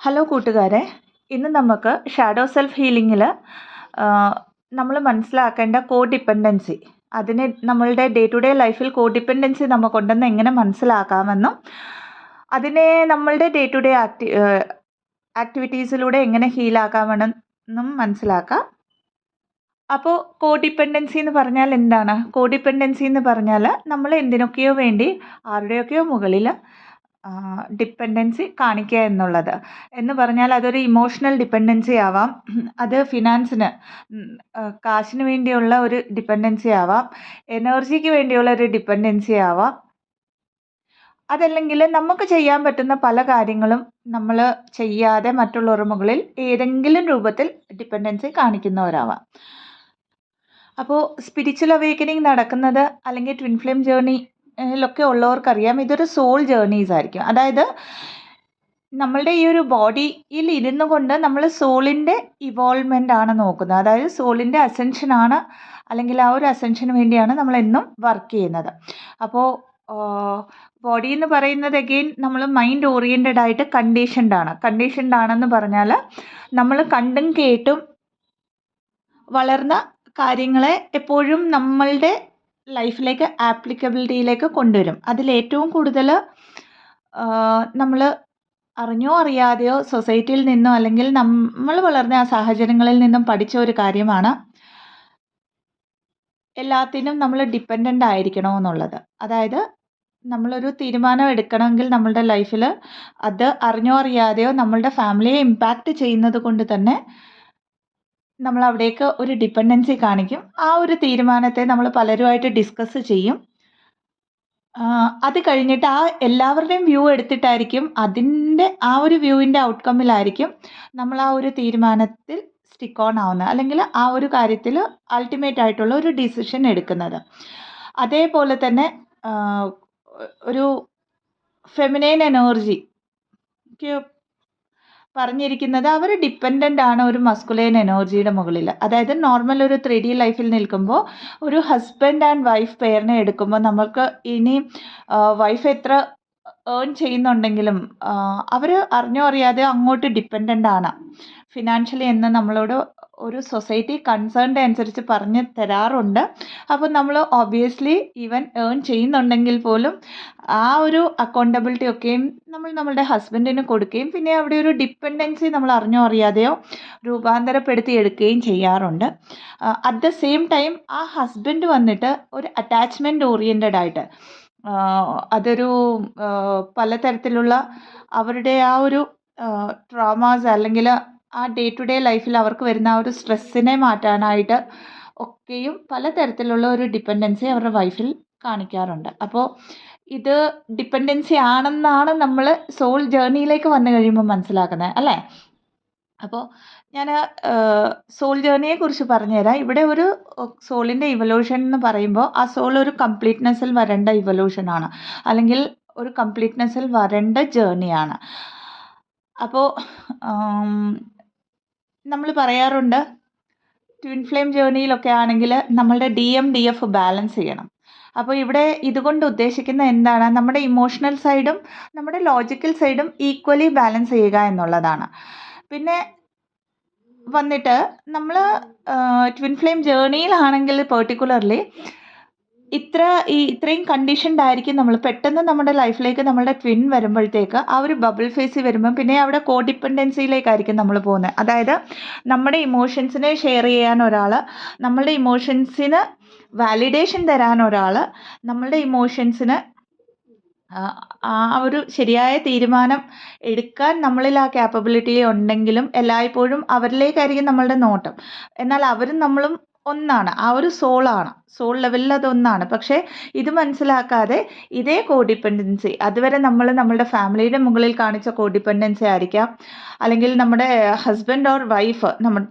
Hello കൂട്ടുകാരെ, ഇന്ന് നമുക്ക് ഷാഡോ സെൽഫ് ഹീലിങ്ങിൽ നമ്മൾ മനസ്സിലാക്കേണ്ട കോ ഡിപ്പെൻഡൻസി, അതിനെ നമ്മളുടെ ഡേ ടു ഡേ ലൈഫിൽ കോ ഡിപ്പെൻഡൻസി നമുക്കുണ്ടെന്ന് എങ്ങനെ മനസ്സിലാക്കാമെന്നും അതിനെ നമ്മളുടെ ഡേ ടു ഡേ ആക്ടിവിറ്റീസിലൂടെ എങ്ങനെ ഹീലാക്കാമെന്നും മനസ്സിലാക്കാം. അപ്പോൾ കോ ഡിപ്പെൻഡൻസി എന്ന് പറഞ്ഞാൽ എന്താണ്? കോ ഡിപ്പെൻഡൻസി എന്ന് പറഞ്ഞാൽ നമ്മൾ എന്തിനൊക്കെയോ വേണ്ടി ആരുടെയൊക്കെയോ മുകളിൽ ഡിപ്പെൻഡൻസി കാണിക്കുക എന്നുള്ളത്. എന്ന് പറഞ്ഞാൽ അതൊരു ഇമോഷണൽ ഡിപ്പെൻഡൻസി ആവാം, അത് ഫിനാൻസിന് കാശിന് വേണ്ടിയുള്ള ഒരു ഡിപ്പെൻഡൻസി ആവാം, എനർജിക്ക് വേണ്ടിയുള്ള ഒരു ഡിപ്പെൻഡൻസി ആവാം. അതല്ലെങ്കിൽ നമുക്ക് ചെയ്യാൻ പറ്റുന്ന പല കാര്യങ്ങളും നമ്മൾ ചെയ്യാതെ മറ്റുള്ളവരുടെ മുകളിൽ ഏതെങ്കിലും രൂപത്തിൽ ഡിപ്പെൻഡൻസി കാണിക്കുന്നവരാവാം. അപ്പോൾ സ്പിരിച്വൽ അവേക്കനിങ് നടക്കുന്നത് അല്ലെങ്കിൽ ട്വിൻ ഫ്ലെയിം ജേർണിയിലൊക്കെ ഉള്ളവർക്കറിയാം, ഇതൊരു സോൾ ജേർണീസ് ആയിരിക്കും. അതായത് നമ്മളുടെ ഈ ഒരു ബോഡിയിൽ ഇരുന്നു കൊണ്ട് നമ്മൾ സോളിൻ്റെ ഇവോൾവ്മെൻ്റ് ആണ് നോക്കുന്നത്. അതായത് സോളിൻ്റെ അസെൻഷനാണ്, അല്ലെങ്കിൽ ആ ഒരു അസെൻഷന് വേണ്ടിയാണ് നമ്മളെന്നും വർക്ക് ചെയ്യുന്നത്. അപ്പോൾ ബോഡി എന്ന് പറയുന്നത് അഗെയിൻ നമ്മൾ മൈൻഡ് ഓറിയൻറ്റഡ് ആയിട്ട് കണ്ടീഷൻഡ് ആണെന്ന് പറഞ്ഞാൽ നമ്മൾ കണ്ടും കേട്ടും വളർന്ന കാര്യങ്ങളെ എപ്പോഴും നമ്മളുടെ ലൈഫിലേക്ക് ആപ്ലിക്കബിലിറ്റിയിലേക്ക് കൊണ്ടുവരും. അതിലേറ്റവും കൂടുതൽ നമ്മൾ അറിഞ്ഞോ അറിയാതെയോ സൊസൈറ്റിയിൽ നിന്നോ അല്ലെങ്കിൽ നമ്മൾ വളർന്ന ആ സാഹചര്യങ്ങളിൽ നിന്നും പഠിച്ച ഒരു കാര്യമാണ് എല്ലാത്തിനും നമ്മൾ ഡിപ്പെൻഡൻ്റ് ആയിരിക്കണമെന്നുള്ളത്. അതായത് നമ്മളൊരു തീരുമാനം എടുക്കണമെങ്കിൽ നമ്മളുടെ ലൈഫിൽ അത് അറിഞ്ഞോ അറിയാതെയോ നമ്മളുടെ ഫാമിലിയെ ഇമ്പാക്റ്റ് ചെയ്യുന്നത് കൊണ്ട് തന്നെ നമ്മൾ അവിടേക്ക് ഒരു ഡിപ്പെൻഡൻസി കാണിക്കും. ആ ഒരു തീരുമാനത്തെ നമ്മൾ പലരുമായിട്ട് ഡിസ്കസ് ചെയ്യും. അത് കഴിഞ്ഞിട്ട് ആ എല്ലാവരുടെയും വ്യൂ എടുത്തിട്ടായിരിക്കും, അതിൻ്റെ ആ ഒരു വ്യൂവിൻ്റെ ഔട്ട്കമ്മിലായിരിക്കും നമ്മൾ ആ ഒരു തീരുമാനത്തിൽ സ്റ്റിക്ക് ഓൺ ആവുന്നത്, അല്ലെങ്കിൽ ആ ഒരു കാര്യത്തിൽ അൾട്ടിമേറ്റ് ആയിട്ടുള്ള ഒരു ഡിസിഷൻ എടുക്കുന്നത്. അതേപോലെ തന്നെ ഒരു ഫെമിനൈൻ എനർജിക്ക് പറഞ്ഞിരിക്കുന്നത് അവർ ഡിപ്പെൻഡൻ്റ് ആണ് ഒരു മസ്കുലൈൻ എനർജിയുടെ മുകളിൽ. അതായത് നോർമൽ ഒരു 3D ലൈഫിൽ നിൽക്കുമ്പോൾ ഒരു ഹസ്ബൻഡ് ആൻഡ് വൈഫ് പെയറിനെ എടുക്കുമ്പോൾ നമ്മൾക്ക് ഇനി വൈഫ് എത്ര ഏൺ ചെയ്യുന്നുണ്ടെങ്കിലും അവർ അറിഞ്ഞോ അറിയാതെ അങ്ങോട്ട് ഡിപ്പെൻഡൻ്റ് ആണ് ഫിനാൻഷ്യലി എന്ന് നമ്മളോട് ഒരു സൊസൈറ്റി കൺസേൺഡ് അനുസരിച്ച് പറഞ്ഞ് തരാറുണ്ട്. അപ്പോൾ നമ്മൾ ഒബ്വിയസ്ലി ഈവൻ ഏൺ ചെയ്യുന്നുണ്ടെങ്കിൽ പോലും ആ ഒരു അക്കൗണ്ടബിലിറ്റി ഒക്കെയും നമ്മളുടെ ഹസ്ബൻഡിന് കൊടുക്കുകയും പിന്നെ അവിടെ ഒരു ഡിപ്പെൻഡൻസി നമ്മൾ അറിഞ്ഞോ അറിയാതെയോ രൂപാന്തരപ്പെടുത്തി എടുക്കുകയും ചെയ്യാറുണ്ട്. അറ്റ് ദ സെയിം ടൈം ആ ഹസ്ബൻഡ് വന്നിട്ട് ഒരു അറ്റാച്ച്മെൻറ്റ് ഓറിയൻറ്റഡ് ആയിട്ട് അതൊരു പലതരത്തിലുള്ള അവരുടെ ആ ഒരു ട്രോമാസ് അല്ലെങ്കിൽ ആ ഡേ ടു ഡേ ലൈഫിൽ അവർക്ക് വരുന്ന ആ ഒരു സ്ട്രെസ്സിനെ മാറ്റാനായിട്ട് ഒക്കെയും പലതരത്തിലുള്ള ഒരു ഡിപ്പെൻഡൻസി അവരുടെ വൈഫിൽ കാണിക്കാറുണ്ട്. അപ്പോൾ ഇത് ഡിപ്പെൻഡൻസി ആണെന്നാണ് നമ്മൾ സോൾ ജേർണിയിലേക്ക് വന്നു കഴിയുമ്പോൾ മനസ്സിലാക്കുന്നത്, അല്ലേ? അപ്പോൾ ഞാൻ സോൾ ജേർണിയെക്കുറിച്ച് പറഞ്ഞുതരാം. ഇവിടെ ഒരു സോളിൻ്റെ ഇവല്യൂഷൻ എന്ന് പറയുമ്പോൾ ആ സോൾ ഒരു കംപ്ലീറ്റ്നെസ്സിൽ വരേണ്ട ഇവല്യൂഷനാണ്, അല്ലെങ്കിൽ ഒരു കംപ്ലീറ്റ്നെസ്സിൽ വരേണ്ട ജേർണിയാണ്. അപ്പോൾ നമ്മൾ പറയാറുണ്ട് ട്വിൻ ഫ്ലെയിം ജേർണിയിലൊക്കെ ആണെങ്കിൽ നമ്മളുടെ DMDF ബാലൻസ് ചെയ്യണം. അപ്പോൾ ഇവിടെ ഇതുകൊണ്ട് ഉദ്ദേശിക്കുന്നത് എന്താണ്? നമ്മുടെ ഇമോഷണൽ സൈഡും നമ്മുടെ ലോജിക്കൽ സൈഡും ഈക്വലി ബാലൻസ് ചെയ്യുക എന്നുള്ളതാണ്. പിന്നെ വന്നിട്ട് നമ്മൾ ട്വിൻ ഫ്ലെയിം ജേർണിയിലാണെങ്കിൽ പെർട്ടിക്കുലർലി ഇത്രയും കണ്ടീഷൻഡ് ആയിരിക്കും നമ്മൾ. പെട്ടെന്ന് നമ്മുടെ ലൈഫിലേക്ക് നമ്മളുടെ ട്വിൻ വരുമ്പോഴത്തേക്ക് ആ ഒരു ബബിൾ ഫേസ് വരുമ്പം പിന്നെ അവിടെ കോ ഡിപ്പെൻഡൻസിയിലേക്കായിരിക്കും നമ്മൾ പോകുന്നത്. അതായത് നമ്മുടെ ഇമോഷൻസിനെ ഷെയർ ചെയ്യാൻ ഒരാൾ, നമ്മളുടെ ഇമോഷൻസിന് വാലിഡേഷൻ തരാൻ ഒരാൾ, നമ്മളുടെ ഇമോഷൻസിന് ആ ഒരു ശരിയായ തീരുമാനം എടുക്കാൻ നമ്മളിൽ ആ ക്യാപ്പബിലിറ്റി ഉണ്ടെങ്കിലും എല്ലായ്പ്പോഴും അവരിലേക്കായിരിക്കും നമ്മളുടെ നോട്ടം. എന്നാൽ അവരും നമ്മളും ഒന്നാണ്, ആ ഒരു സോൾ ലെവലിൽ അതൊന്നാണ്. പക്ഷേ ഇത് മനസ്സിലാക്കാതെ ഇതേ കോ ഡിപ്പെൻഡൻസി അതുവരെ നമ്മൾ നമ്മളുടെ ഫാമിലിയുടെ മുകളിൽ കാണിച്ച കോ ഡിപ്പെൻഡൻസി ആയിരിക്കാം, അല്ലെങ്കിൽ നമ്മുടെ ഹസ്ബൻഡ് ഓർ വൈഫ് നമ്മുടെ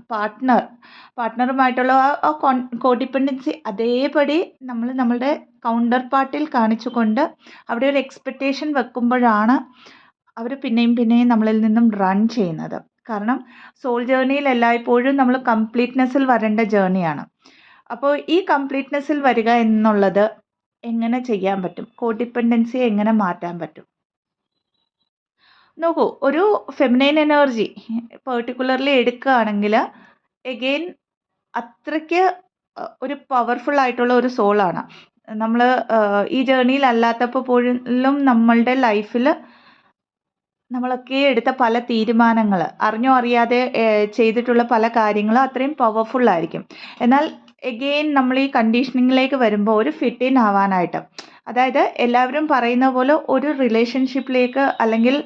പാർട്ട്ണറുമായിട്ടുള്ള ആ കോ ഡിപ്പെൻഡൻസി അതേപടി നമ്മൾ നമ്മളുടെ കൗണ്ടർ പാർട്ടിൽ കാണിച്ചുകൊണ്ട് അവിടെ ഒരു എക്സ്പെക്റ്റേഷൻ വെക്കുമ്പോഴാണ് അവർ പിന്നെയും നമ്മളിൽ നിന്നും റൺ ചെയ്യുന്നത്. കാരണം സോൾ ജേർണിയിൽ എല്ലായ്പ്പോഴും നമ്മൾ കംപ്ലീറ്റ്നെസ്സിൽ വരേണ്ട ജേർണിയാണ്. അപ്പോൾ ഈ കംപ്ലീറ്റ്നെസ്സിൽ വരിക എന്നുള്ളത് എങ്ങനെ ചെയ്യാൻ പറ്റും? കോ ഡിപ്പെൻഡൻസിയെ എങ്ങനെ മാറ്റാൻ പറ്റും? നോക്കൂ, ഒരു ഫെമിനൈൻ എനർജി പെർട്ടിക്കുലർലി എടുക്കുകയാണെങ്കിൽ എഗെയിൻ അത്രയ്ക്ക് ഒരു പവർഫുൾ ആയിട്ടുള്ള ഒരു സോളാണ്. നമ്മൾ ഈ ജേർണിയിൽ അല്ലാത്തപ്പോൾ പോലും നമ്മളുടെ ലൈഫിൽ നമ്മളൊക്കെ എടുത്ത പല തീരുമാനങ്ങൾ, അറിഞ്ഞോ അറിയാതെ ചെയ്തിട്ടുള്ള പല കാര്യങ്ങളും അത്രയും പവർഫുൾ ആയിരിക്കും. എന്നാൽ എഗെയിൻ നമ്മൾ ഈ കണ്ടീഷനിങ്ങിലേക്ക് വരുമ്പോൾ ഒരു ഫിറ്റ് ഇൻ ആവാനായിട്ട്, അതായത് എല്ലാവരും പറയുന്ന പോലെ ഒരു റിലേഷൻഷിപ്പിലേക്ക് അല്ലെങ്കിൽ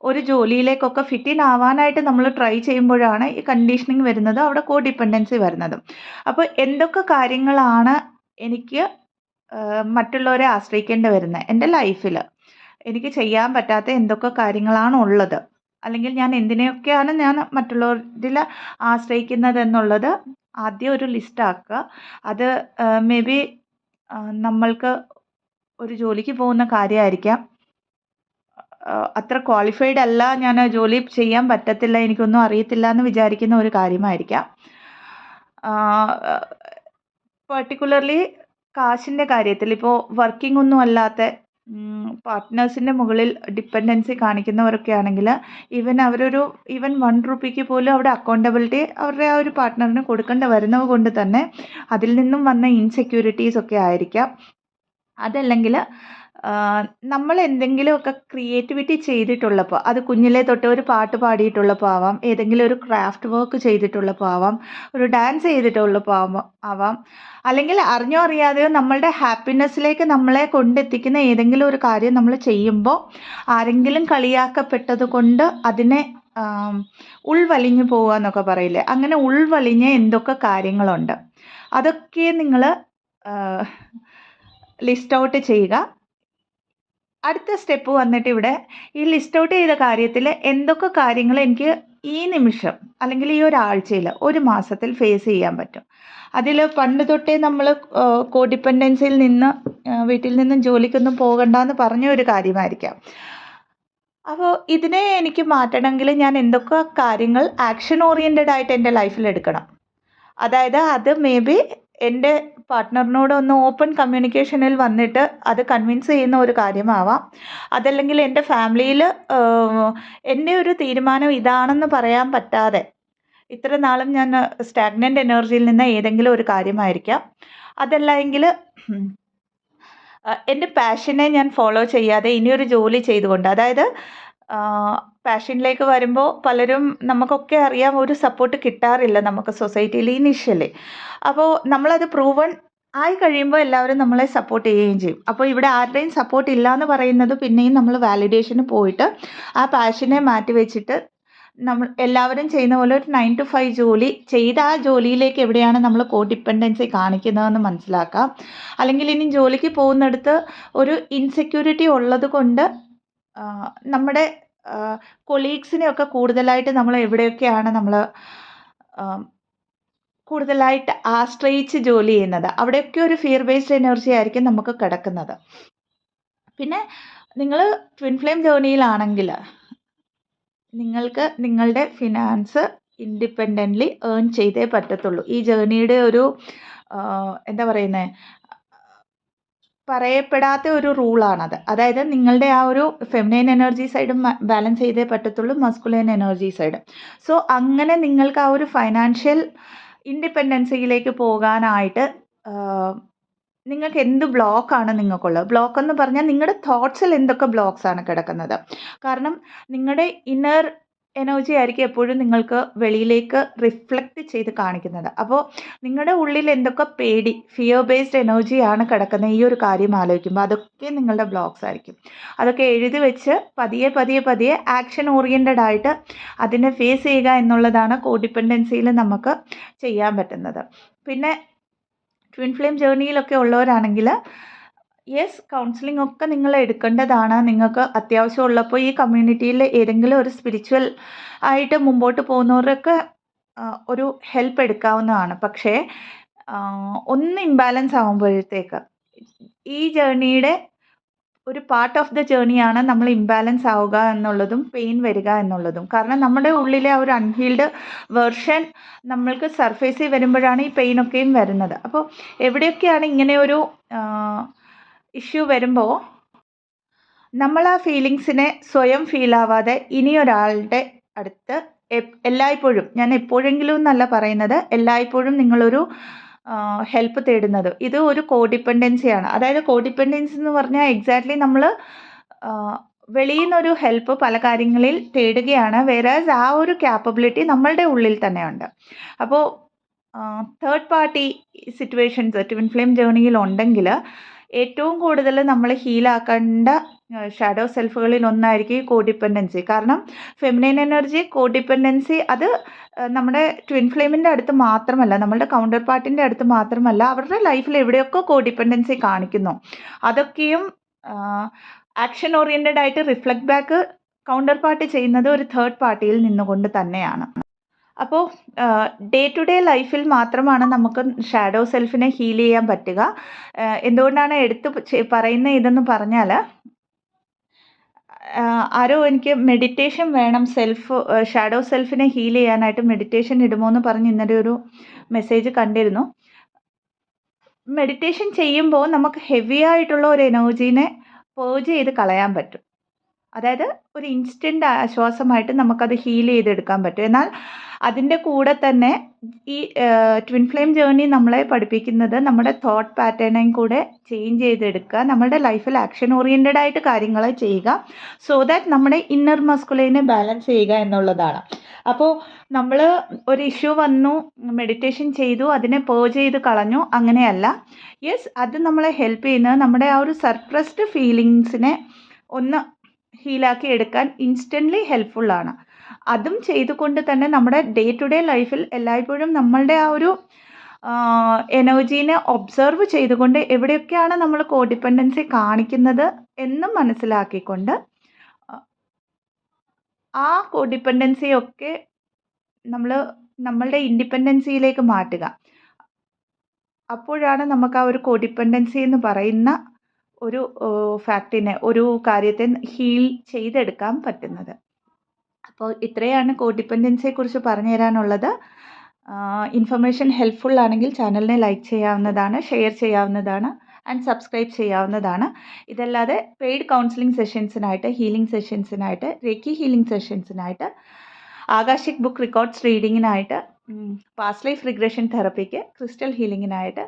ഒരു ജോലിയിലേക്കൊക്കെ ഫിറ്റ് ഇൻ ആവാനായിട്ട് നമ്മൾ ട്രൈ ചെയ്യുമ്പോഴാണ് ഈ കണ്ടീഷനിങ് വരുന്നത്, അവിടെ കോ ഡിപ്പെൻഡൻസി വരുന്നതും. അപ്പോൾ എന്തൊക്കെ കാര്യങ്ങളാണ് എനിക്ക് മറ്റുള്ളവരെ ആശ്രയിക്കേണ്ടി വരുന്നത് എൻ്റെ ലൈഫിൽ, എനിക്ക് ചെയ്യാൻ പറ്റാത്ത എന്തൊക്കെ കാര്യങ്ങളാണ് ഉള്ളത്, അല്ലെങ്കിൽ ഞാൻ എന്തിനെയൊക്കെയാണ് ഞാൻ മറ്റുള്ളവരിൽ ആശ്രയിക്കുന്നത് എന്നുള്ളത് ആദ്യം ഒരു ലിസ്റ്റ് ആക്കുക. അത് മേ ബി നമ്മൾക്ക് ഒരു ജോലിക്ക് പോകുന്ന കാര്യമായിരിക്കാം, അത്ര ക്വാളിഫൈഡ് അല്ല, ഞാൻ ജോലി ചെയ്യാൻ പറ്റത്തില്ല, എനിക്കൊന്നും അറിയത്തില്ല എന്ന് വിചാരിക്കുന്ന ഒരു കാര്യമായിരിക്കാം. പെർട്ടിക്കുലർലി കാശിൻ്റെ കാര്യത്തിൽ ഇപ്പോൾ വർക്കിംഗ് ഒന്നും അല്ലാത്ത പാർട്ട്നേഴ്സിൻ്റെ മുകളിൽ ഡിപ്പെൻഡൻസി കാണിക്കുന്നവരൊക്കെ ആണെങ്കിൽ ഈവൻ 1 രൂപയ്ക്ക് പോലും അവിടെ അക്കൗണ്ടബിലിറ്റി അവരുടെ ആ ഒരു പാർട്ട്ണറിന് കൊടുക്കേണ്ടി വരുന്നത് കൊണ്ട് തന്നെ അതിൽ നിന്നും വന്ന ഇൻസെക്യൂരിറ്റീസ് ഒക്കെ ആയിരിക്കാം. അതല്ലെങ്കിൽ നമ്മൾ എന്തെങ്കിലുമൊക്കെ ക്രിയേറ്റിവിറ്റി ചെയ്തിട്ടുള്ളപ്പോൾ, അത് കുഞ്ഞിലേ തൊട്ട് ഒരു പാട്ട് പാടിയിട്ടുള്ളപ്പോൾ ആവാം, ഏതെങ്കിലും ഒരു ക്രാഫ്റ്റ് വർക്ക് ചെയ്തിട്ടുള്ളപ്പോൾ ആവാം, ഒരു ഡാൻസ് ചെയ്തിട്ടുള്ളപ്പോൾ ആവാം, അല്ലെങ്കിൽ അറിഞ്ഞോ അറിയാതെയോ നമ്മളുടെ ഹാപ്പിനെസ്സിലേക്ക് നമ്മളെ കൊണ്ടെത്തിക്കുന്ന ഏതെങ്കിലും ഒരു കാര്യം നമ്മൾ ചെയ്യുമ്പോൾ ആരെങ്കിലും കളിയാക്കപ്പെട്ടത് കൊണ്ട് അതിനെ ഉൾവലിഞ്ഞു പോവുക എന്നൊക്കെ പറയില്ലേ, അങ്ങനെ ഉൾവലിഞ്ഞ എന്തൊക്കെ കാര്യങ്ങളുണ്ട് അതൊക്കെ നിങ്ങൾ ലിസ്റ്റ് ഔട്ട് ചെയ്യുക. അടുത്ത സ്റ്റെപ്പ് വന്നിട്ട് ഇവിടെ ഈ ലിസ്റ്റ് ഔട്ട് ചെയ്ത കാര്യത്തിൽ എന്തൊക്കെ കാര്യങ്ങൾ എനിക്ക് ഈ നിമിഷം അല്ലെങ്കിൽ ഈ ഒരാഴ്ചയിൽ ഒരു മാസത്തിൽ ഫേസ് ചെയ്യാൻ പറ്റും. അതിൽ പണ്ട് തൊട്ടേ നമ്മൾ കോഡിപ്പെൻഡൻസിയിൽ നിന്ന് വീട്ടിൽ നിന്നും ജോലിക്കൊന്നും പോകണ്ടെന്ന് പറഞ്ഞ ഒരു കാര്യമായിരിക്കാം. അപ്പോൾ ഇതിനെ എനിക്ക് മാറ്റണമെങ്കിൽ ഞാൻ എന്തൊക്കെ കാര്യങ്ങൾ ആക്ഷൻ ഓറിയൻറ്റഡ് ആയിട്ട് എൻ്റെ ലൈഫിൽ എടുക്കണം. അതായത് അത് മേ ബി എൻ്റെ പാർട്ട്ണറിനോട് ഒന്ന് ഓപ്പൺ കമ്മ്യൂണിക്കേഷനിൽ വന്നിട്ട് അത് കൺവിൻസ് ചെയ്യുന്ന ഒരു കാര്യമാവാം, അതല്ലെങ്കിൽ എൻ്റെ ഫാമിലിയിൽ എൻ്റെ ഒരു തീരുമാനം ഇതാണെന്ന് പറയാൻ പറ്റാതെ ഇത്ര നാളും ഞാൻ സ്റ്റാഗ്നൻ്റ് എനർജിയിൽ നിന്ന് ഏതെങ്കിലും ഒരു കാര്യമായിരിക്കാം, അതല്ല എങ്കിൽ എൻ്റെ പാഷനെ ഞാൻ ഫോളോ ചെയ്യാതെ ഇനിയൊരു ജോലി ചെയ്തുകൊണ്ട്, അതായത് പാഷനിലേക്ക് വരുമ്പോൾ പലരും നമുക്കൊക്കെ അറിയാം ഒരു സപ്പോർട്ട് കിട്ടാറില്ല നമുക്ക് സൊസൈറ്റിയിൽ ഇനീഷ്യലി. അപ്പോൾ നമ്മളത് പ്രൂവൺ ആയി കഴിയുമ്പോൾ എല്ലാവരും നമ്മളെ സപ്പോർട്ട് ചെയ്യുകയും ചെയ്യും. അപ്പോൾ ഇവിടെ ആരുടെയും സപ്പോർട്ട് ഇല്ല എന്ന് പറയുന്നത് പിന്നെയും നമ്മൾ വാലിഡേഷന് പോയിട്ട് ആ പാഷനെ മാറ്റി വെച്ചിട്ട് നമ്മൾ എല്ലാവരും ചെയ്യുന്ന പോലെ ഒരു 9 to 5 ജോലി ചെയ്ത് ആ ജോലിയിലേക്ക് എവിടെയാണ് നമ്മൾ കോ ഡിപ്പെൻഡൻസി കാണിക്കുന്നതെന്ന് മനസ്സിലാക്കാം. അല്ലെങ്കിൽ ഇനി ജോലിക്ക് പോകുന്നിടത്ത് ഒരു ഇൻസെക്യൂരിറ്റി ഉള്ളത് കൊണ്ട് നമ്മുടെ കൊളീഗ്സിനെയൊക്കെ കൂടുതലായിട്ട് നമ്മൾ എവിടെയൊക്കെയാണ് നമ്മൾ കൂടുതലായിട്ട് ആശ്രയിച്ച് ജോലി ചെയ്യുന്നത്, അവിടെയൊക്കെ ഒരു ഫിയർ ബേസ്ഡ് എനർജി ആയിരിക്കും നമുക്ക് കിടക്കുന്നത്. പിന്നെ നിങ്ങൾ ട്വിൻ ഫ്ലെയിം ജേർണിയിലാണെങ്കിൽ നിങ്ങൾക്ക് നിങ്ങളുടെ ഫിനാൻസ് ഇൻഡിപെൻഡൻ്റ്ലി ഏൺ ചെയ്തേ പറ്റത്തുള്ളൂ. ഈ ജേർണിയുടെ ഒരു എന്താ പറയുന്നത്, പറയപ്പെടാത്ത ഒരു റൂളാണത്. അതായത് നിങ്ങളുടെ ആ ഒരു ഫെമിനൈൻ എനർജി സൈഡും ബാലൻസ് ചെയ്തേ പറ്റത്തുള്ളൂ, മസ്കുലൈൻ എനർജി സൈഡ്. സോ അങ്ങനെ നിങ്ങൾക്ക് ആ ഒരു ഫൈനാൻഷ്യൽ ഇൻഡിപെൻഡൻസിയിലേക്ക് പോകാനായിട്ട് നിങ്ങൾക്ക് എന്ത് ബ്ലോക്കാണ് നിങ്ങൾക്കുള്ളത്? ബ്ലോക്ക് എന്ന് പറഞ്ഞാൽ നിങ്ങളുടെ തോട്ട്സിൽ എന്തൊക്കെ ബ്ലോക്സ് ആണ് കിടക്കുന്നത്. കാരണം നിങ്ങളുടെ ഇന്നർ എനർജി ആയിരിക്കും എപ്പോഴും നിങ്ങൾക്ക് വെളിയിലേക്ക് റിഫ്ലക്റ്റ് ചെയ്ത് കാണിക്കുന്നത്. അപ്പോൾ നിങ്ങളുടെ ഉള്ളിൽ എന്തൊക്കെ പേടി, ഫിയർ ബേസ്ഡ് എനർജിയാണ് കിടക്കുന്നത് ഈ ഒരു കാര്യം ആലോചിക്കുമ്പോൾ, അതൊക്കെ നിങ്ങളുടെ ബ്ലോക്സ് ആയിരിക്കും. അതൊക്കെ എഴുതി വെച്ച് പതിയെ പതിയെ പതിയെ ആക്ഷൻ ഓറിയൻറ്റഡ് ആയിട്ട് അതിനെ ഫേസ് ചെയ്യുക എന്നുള്ളതാണ് കോഡിപ്പെൻഡൻസിയിൽ നമുക്ക് ചെയ്യാൻ പറ്റുന്നത്. പിന്നെ ട്വിൻ ഫ്ലെയിം ജേർണിയിലൊക്കെ ഉള്ളവരാണെങ്കിൽ യെസ്, കൗൺസിലിംഗ് ഒക്കെ നിങ്ങൾ എടുക്കേണ്ടതാണ്. നിങ്ങൾക്ക് അത്യാവശ്യം ഉള്ളപ്പോൾ ഈ കമ്മ്യൂണിറ്റിയിൽ ഏതെങ്കിലും ഒരു സ്പിരിച്വൽ ആയിട്ട് മുമ്പോട്ട് പോകുന്നവരൊക്കെ ഒരു ഹെൽപ്പ് എടുക്കാവുന്നതാണ്. പക്ഷേ ഒന്ന് ഇംബാലൻസ് ആകുമ്പോഴത്തേക്ക് ഈ ജേർണിയുടെ ഒരു പാർട്ട് ഓഫ് ദ ജേർണിയാണ് നമ്മൾ ഇംബാലൻസ് ആവുക എന്നുള്ളതും പെയിൻ വരിക എന്നുള്ളതും. കാരണം നമ്മുടെ ഉള്ളിലെ ആ ഒരു അൺഹീൽഡ് വേർഷൻ നമ്മൾക്ക് സർഫേസിൽ വരുമ്പോഴാണ് ഈ പെയിനൊക്കെയും വരുന്നത്. അപ്പോൾ എവിടെയൊക്കെയാണ് ഇങ്ങനെ ഒരു ഇഷ്യൂ വരുമ്പോൾ നമ്മൾ ആ ഫീലിങ്സിനെ സ്വയം ഫീൽ ആവാതെ ഇനിയൊരാളുടെ അടുത്ത് എല്ലായ്പ്പോഴും, ഞാൻ എപ്പോഴെങ്കിലും എന്നല്ല പറയുന്നത്, എല്ലായ്പ്പോഴും നിങ്ങളൊരു ഹെൽപ്പ് തേടുന്നത്. ഇത് ഒരു കോഡിപ്പെൻഡൻസിയാണ്. അതായത് കോഡിപ്പെൻഡൻസി എന്ന് പറഞ്ഞാൽ എക്സാക്ട്ലി നമ്മൾ വെളിയിൽ നിന്നൊരു ഹെൽപ്പ് പല കാര്യങ്ങളിൽ തേടുകയാണ്. വേറാസ് ആ ഒരു ക്യാപ്പബിലിറ്റി നമ്മളുടെ ഉള്ളിൽ തന്നെയുണ്ട്. അപ്പോൾ third party situations twin flame ജേർണിയിൽ ഉണ്ടെങ്കിൽ ഏറ്റവും കൂടുതൽ നമ്മൾ ഹീലാക്കേണ്ട ഷാഡോ സെൽഫുകളിൽ ഒന്നായിരിക്കും ഈ കോഡിപ്പെൻഡൻസി. കാരണം ഫെമിനൈൻ എനർജി കോഡിപ്പെൻഡൻസി അത് നമ്മുടെ ട്വിൻ ഫ്ലെയിമിൻ്റെ അടുത്ത് മാത്രമല്ല, നമ്മളുടെ കൗണ്ടർ പാർട്ടിൻ്റെ അടുത്ത് മാത്രമല്ല, അവരുടെ ലൈഫിൽ എവിടെയൊക്കെ കോഡിപ്പെൻഡൻസി കാണിക്കുന്നു അതൊക്കെയും ആക്ഷൻ ഓറിയൻറ്റഡ് ആയിട്ട് റിഫ്ലക്ട് ബാക്ക് കൗണ്ടർ പാർട്ടി ചെയ്യുന്നത് ഒരു തേർഡ് പാർട്ടിയിൽ നിന്നുകൊണ്ട് തന്നെയാണ്. അപ്പോൾ ഡേ ടു ഡേ ലൈഫിൽ മാത്രമാണ് നമുക്ക് ഷാഡോ സെൽഫിനെ ഹീൽ ചെയ്യാൻ പറ്റുക. എന്തുകൊണ്ടാണ് പറയുന്ന ഇതെന്ന് പറഞ്ഞാൽ, ആരോ എനിക്ക് മെഡിറ്റേഷൻ വേണം ഷാഡോ സെൽഫിനെ ഹീൽ ചെയ്യാനായിട്ട് മെഡിറ്റേഷൻ ഇടുമോ എന്ന് പറഞ്ഞ് ഇന്നലെ ഒരു മെസ്സേജ് കണ്ടിരുന്നു. മെഡിറ്റേഷൻ ചെയ്യുമ്പോൾ നമുക്ക് ഹെവി ആയിട്ടുള്ള ഒരു എനർജീനെ പേർജ് ചെയ്ത് കളയാൻ പറ്റും. അതായത് ഒരു ഇൻസ്റ്റൻറ്റ് ആശ്വാസമായിട്ട് നമുക്കത് ഹീൽ ചെയ്തെടുക്കാൻ പറ്റും. എന്നാൽ അതിൻ്റെ കൂടെ തന്നെ ഈ ട്വിൻ ഫ്ലെയിം ജേർണി നമ്മളെ പഠിപ്പിക്കുന്നത് നമ്മുടെ തോട്ട് പാറ്റേണേയും കൂടെ ചേഞ്ച് ചെയ്തെടുക്കുക, നമ്മുടെ ലൈഫിൽ ആക്ഷൻ ഓറിയൻറ്റഡ് ആയിട്ട് കാര്യങ്ങൾ ചെയ്യുക, സോ ദാറ്റ് നമ്മുടെ ഇന്നർ മസ്കുലൈനെ ബാലൻസ് ചെയ്യുക എന്നുള്ളതാണ്. അപ്പോൾ നമ്മൾ ഒരു ഇഷ്യൂ വന്നു, മെഡിറ്റേഷൻ ചെയ്തു, അതിനെ പേർജ് ചെയ്ത് കളഞ്ഞു, അങ്ങനെയല്ല. യെസ്, അത് നമ്മളെ ഹെൽപ്പ് ചെയ്യുന്നത് നമ്മുടെ ആ ഒരു സപ്രസ്ഡ് ഫീലിങ്സിനെ ഒന്ന് ഹീലാക്കി എടുക്കാൻ ഇൻസ്റ്റൻ്റ്ലി ഹെൽപ്ഫുള്ളാണ്. അതും ചെയ്തുകൊണ്ട് തന്നെ നമ്മുടെ ഡേ ടു ഡേ ലൈഫിൽ എല്ലായ്പ്പോഴും നമ്മളുടെ ആ ഒരു എനർജീനെ ഒബ്സർവ് ചെയ്തുകൊണ്ട് എവിടെയൊക്കെയാണ് നമ്മൾ കോഡിപ്പെൻഡൻസി കാണിക്കുന്നത് എന്ന് മനസ്സിലാക്കിക്കൊണ്ട് ആ കോഡിപ്പെൻഡൻസിയൊക്കെ നമ്മളുടെ ഇൻഡിപെൻഡൻസിയിലേക്ക് മാറ്റുക. അപ്പോഴാണ് നമുക്ക് ആ ഒരു കോഡിപ്പെൻഡൻസി എന്ന് പറയുന്ന ഒരു ഫാക്റ്റിനെ, ഒരു കാര്യത്തെ ഹീൽ ചെയ്തെടുക്കാൻ പറ്റുന്നത്. അപ്പോൾ ഇത്രയാണ് കോഡിപ്പെൻഡൻസിയെക്കുറിച്ച് പറഞ്ഞു തരാനുള്ളത്. ഇൻഫർമേഷൻ ഹെൽപ്ഫുൾ ആണെങ്കിൽ ചാനലിനെ ലൈക്ക് ചെയ്യാവുന്നതാണ്, ഷെയർ ചെയ്യാവുന്നതാണ് ആൻഡ് സബ്സ്ക്രൈബ് ചെയ്യാവുന്നതാണ്. ഇതല്ലാതെ പെയ്ഡ് കൗൺസിലിംഗ് സെഷൻസിനായിട്ട്, ഹീലിംഗ് സെഷൻസിനായിട്ട്, റേക്കി ഹീലിംഗ് സെഷൻസിനായിട്ട്, ആകാശിക് ബുക്ക് റെക്കോർഡ്സ് റീഡിങ്ങിനായിട്ട്, പാസ്റ്റ് ലൈഫ് റിഗ്രഷൻ തെറപ്പിക്ക്, ക്രിസ്റ്റൽ ഹീലിങ്ങിനായിട്ട്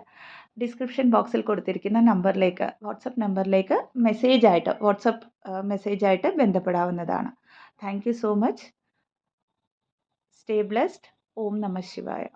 ഡിസ്ക്രിപ്ഷൻ ബോക്സിൽ കൊടുത്തിരിക്കുന്ന നമ്പറിലേക്ക്, വാട്സപ്പ് നമ്പറിലേക്ക് വാട്സപ്പ് മെസ്സേജായിട്ട് ബന്ധപ്പെടാവുന്നതാണ്. Thank you so much. Stay blessed. Om Namah Shivaya.